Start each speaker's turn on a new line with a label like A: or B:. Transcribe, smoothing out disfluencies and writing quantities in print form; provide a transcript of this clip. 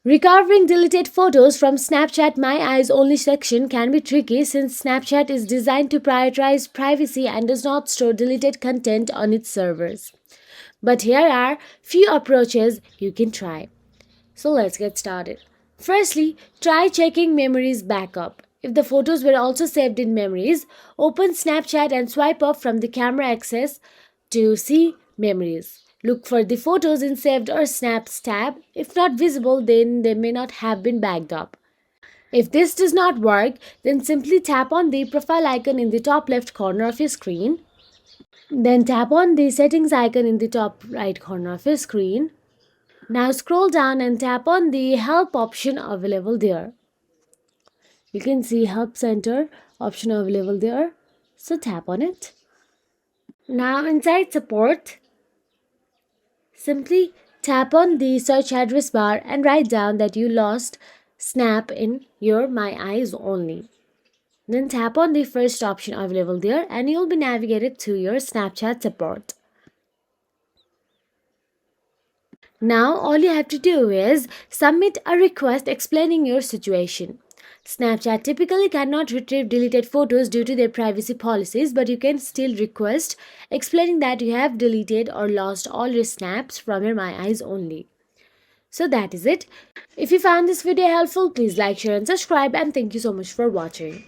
A: Recovering deleted photos from Snapchat My Eyes Only section can be tricky since Snapchat is designed to prioritize privacy and does not store deleted content on its servers. But here are few approaches you can try. So let's get started. Firstly, try checking memories backup. If the photos were also saved in memories, open Snapchat and swipe up from the camera access to see memories. Look for the photos in saved or snaps tab. If not visible, then they may not have been backed up. If this does not work, then simply tap on the profile icon in the top left corner of your screen. Then tap on the settings icon in the top right corner of your screen. Now scroll down and tap on the help option available there. You can see help center option available there. So tap on it. Now inside support, simply tap on the search address bar and write down that you lost Snap in your My Eyes Only. Then tap on the first option available there and you'll be navigated to your Snapchat support. Now all you have to do is submit a request explaining your situation. Snapchat typically cannot retrieve deleted photos due to their privacy policies, but you can still request explaining that you have deleted or lost all your snaps from your My Eyes Only. So that is it. If you found this video helpful, please like, share and subscribe, and thank you so much for watching.